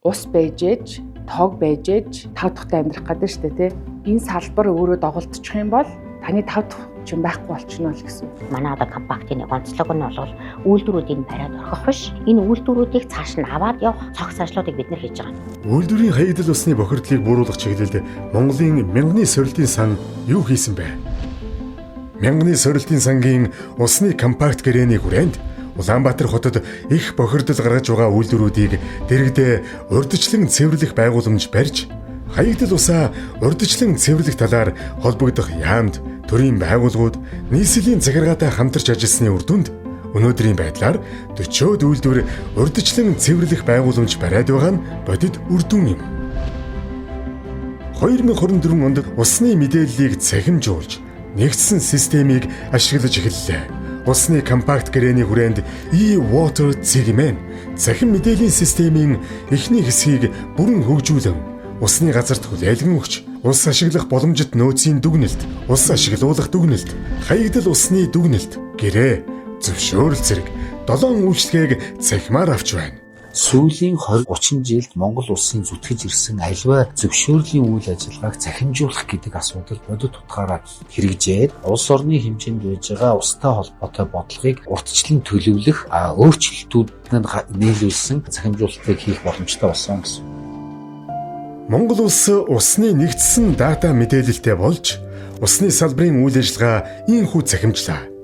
ус байж ээж, тоог байж ээж 5 дахьтай амьдрах гэдэг шүү дээ, тий. Энэ салбар өөрөө доголдчих юм бол таны 5 дахь чинь байхгүй болчихно л гэсэн. Манай одоо компактын онцлог нь бол үйлдвэрүүдийг бариад орхих биш. Энэ үйлдвэрүүдийг цааш нь аваад явах цогц ажлуудыг бид нэр хийж байгаа. Үйлдвэрийн хаягдал усны бохирдлыг бууруулах чиглэлд Монголын мянганы сорилтын сан юу хийсэн бэ? Мянганы сорилтын сангийн усны компакт гэрээний хүрээнд Улаанбаатар хотод их бохирдол гаргаж байгаа үйлдвэрүүдийг дэргэдээ урьдчилан цэвэрлэх байгууламж барьж, хаягдал усаа урьдчилан цэвэрлэх талаар холбогдох яамд төрийн байгууллагууд нийслэлийн захиргаатай хамтарч ажилласны үр дүнд өнөөдрийн байдлаар 40-од үйлдвэр урьдчилан цэвэрлэх байгууламж бариад байгаа нь бодит үр дүн юм. 2024 онд усны мэдээллийг цахимжуулж, нэгдсэн системийг ашиглаж эхэллээ. Усны компакт гэрээний хүрээнд e-water цэгмэн цахим мэдээллийн системийн эхний хэсгийг бүрэн хөгжүүлэн усны газарт хүлээлгэн өгч, ус ашиглах боломжит нөөцийн дүгнэлт, ус ашиглуулах дүгнэлт, хаягдал усны дүгнэлт, гэрээ, зөвшөөрөл зэрэг 7 үйлчлэгийг цахимаар авч байна. Сүүлийн 20-30 жилд Монгол улсын зүтгэж ирсэн аливаа зөвшөөрлийн үйл ажиллагааг захимжуулах гэдэг асуудал бодит утгаараа хэрэгжээд улс орны хэмжээнд байж байгаа устай холбоотой бодлогыг урьдчилан төлөвлөх өөрчлөлтүүд нийлүүлсэн захимжуулалтыг хийх боломжтой болсон гэсэн. Монгол улс усны нэгдсэн дата мэдээлэлтэй болж, усны салбарын үйл ажиллагаа ийхүү захимжлаа.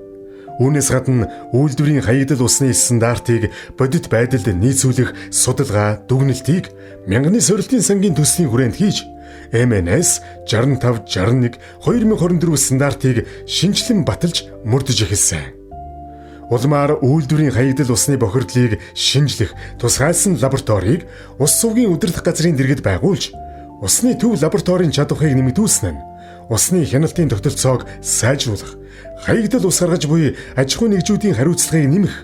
Үүнээс гадна үйлдвэрийн хаягдал усны стандартыг бодит байдалд нийцүүлэх судалгаа, дүгнэлтийг мянганы сорилтын сангийн төслийн хүрээнд хийж, MNS 6561 2024 стандартыг шинжилэн баталж мөрдөж эхэлсэн. Улмаар үйлдвэрийн хаягдал усны бохирдлыг шинжлэх тусгайлсан лабораторийг ус сувгийн удирдах газрын дэргэд байгуулж, усны төв лабораторийн чадварыг нэмэгдүүлсэн нь усны хяналтын тогтолцоог сайжруулах, хаягдал ус гаргаж буй аж ахуй нэгжүүдийн хариуцлагыг нэмэх,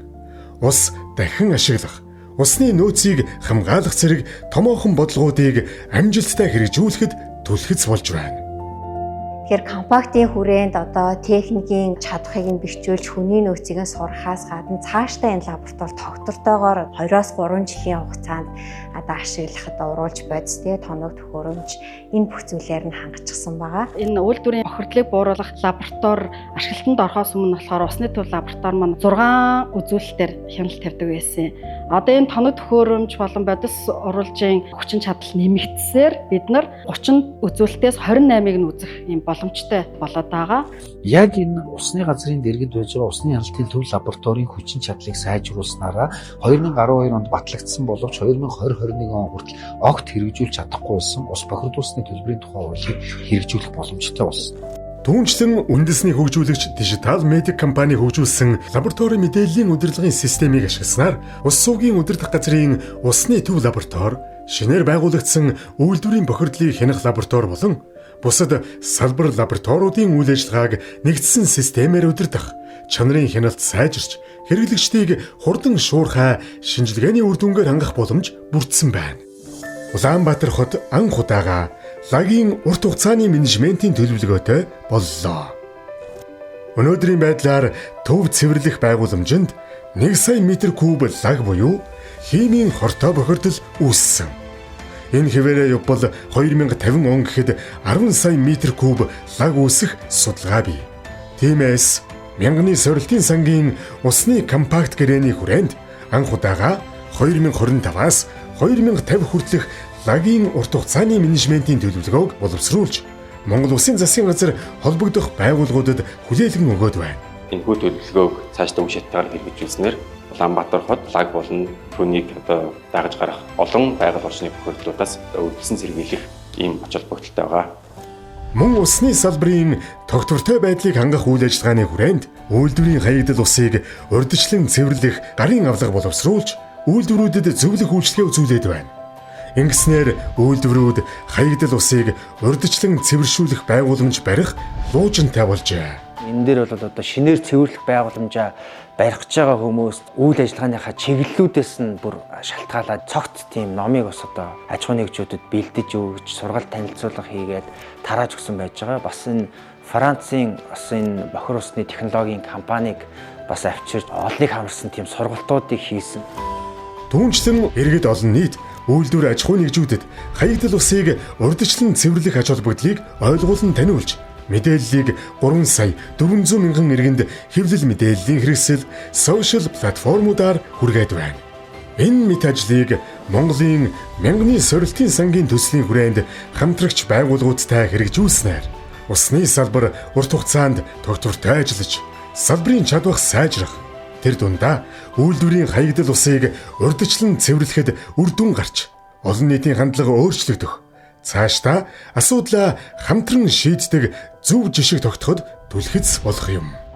ус дахин ашиглах, усны нөөцийг хамгаалах зэрэг томоохон бодлогуудыг амжилттай хэрэгжүүлэхэд түлхэц болж байна. Тэгэхээр компактын хүрээнд одоо техникийн чадхыг нь бэхжүүлж хүний нөөцийг нь сурахаас гадна цаашдаа энэ лаборатори тогтвортойгоор 2-3 жилийн хугацаанд одоо ашиглахад уруулж бодис тоног төхөөрөмж энэ бүх зүйлээр нь хангацсан байгаа. Энэ үйлдвэрийн бохирдлыг бууруулах лаборатори ашиглалтанд орохоос өмнө болохоор усны төв лаборатори маань 6 үзүүлэлтээр хяналт тавьдаг байсан. Одоо энэ тоног төхөөрөмж болон бодис уруулжийн хүчин чадал нэмэгдсээр бид нар 30 үзүүлэлтээс 28-ыг нь үзэх юм боломжтой болоод байгаа. Яг энэ усны газрын дэргэд байж байгаа усны хяналтын төв лабораторийн хүчин чадлыг сайжруулснараа 2012 онд батлагдсан боловч 2020-21 он хүртэл огт хэрэгжүүлж чадахгүй байсан ус бохирдуулсны төлбөрийн тухай хуулийг хэрэгжүүлэх боломжтой болсон. Түүнчлэн үндэсний хөгжүүлэгч Digital Medic компани хөгжүүлсэн лаборатори мэдээллийн удирдлагын системийг ашигласнаар ус сувгийн удирдах газрын усны төв лаборатори, шинээр байгуулагдсан үйлдвэрийн бохирдлыг хянах лаборатори болон бусад салбар лабораториудын үйл ажиллагааг нэгдсэн системээр удирдах, чанарын хяналт сайжирч, хэрэглэгчдийг хурдан шуурхай шинжилгээний үр дүнгээр хангах боломж бүрдсэн байна. Улаанбаатар хот анх удаага лагийн урт хугацааны менежментийн төлөвлөгөөтэй боллоо. Өнөөдрийн байдлаар төв цэвэрлэх байгууламжинд 1 сая метр куб лаг буюу химийн хортой бохирдол үүссэн. Энэ хэвээрээ явбал 2050 он гэхэд 10 сая метр куб лаг үүсэх судалгаа бий. Тиймээс мянганы сорилтын сангийн усны компакт гэрээний хүрээнд анх удаага 2025-аас 2050 хүртэлх лагийн урт хугацааны менежментийн төлөвлөгөөг боловсруулж, Монгол Улсын засгийн газар холбогдох байгууллагуудад хүлээлгэн өгөөд байна. Энэхүү төлөвлөгөөг цаашдаа үе шатгаар хэрэгжүүлснээр Улаанбаатар хот лаг болон түүнийг одоо дагаж гарах олон байгаль орчны бохирдлуудаас үлдсэн сэргийлэх ийм ач холбогдолтой байгаа. Мөн усны салбарын тогтвортой байдлыг хангах үйл ажиллагааны хүрээнд үйлдвэрийн хаягдал усыг урьдчилан цэвэрлэх гарын авлага боловсруулж, үйлдвэрүүдэд зөвлөх үйлчлэгээ үзүүлээд байна. Ингэснээр үйлдвэрүүд хаягдал усыг урьдчилан цэвэршүүлэх байгууламж барих луужинтай болжээ. Энэ дээр бол одоо шинээр цэвэрлэх байгууламжаа барих гэж байгаа хүмүүс үйл ажиллагааныхаа чиглэлүүдээс нь бүр шалтгаалаад цогц тийм номыг бас одоо аж ахуй нэгжүүдэд бэлдэж өгч сургалт танилцуулга хийгээд тарааж өгсөн байж байгаа. Бас энэ Францын бас энэ бохир усны технологийн компанийг бас авчирч олныг хамарсан тийм сургалтуудыг хийсэн. Түүнчлэн иргэд олон нийт Үйлдвэр аж ахуйн нэгжүүдэд хаягдал усыг урьдчилан цэвэрлэх ач холбогдлыг ойлгуулан таниулж, мэдээллийг 3 сая 400 мянган иргэнд хэвлэл мэдээллийн хэрэгсэл сошиал платформудаар хүргээд байна. Энэ мэт ажлыг Монголын мянганы сорилтын сангийн төслийн хүрээнд хамтрагч байгууллагуудтай хэрэгжүүлснээр усны салбар урт хугацаанд тогтвортой ажиллаж, салбарын чадвар сайжрах, тэр дундаа үйлдвэрийн хаягдал усыг урьдчилан цэвэрлэхэд үр дүн гарч, олон нийтийн хандлага өөрчлөгдөх, цаашдаа асуудлаа хамтран шийддэг зөв жишг тогтоход түлхэц болох юм.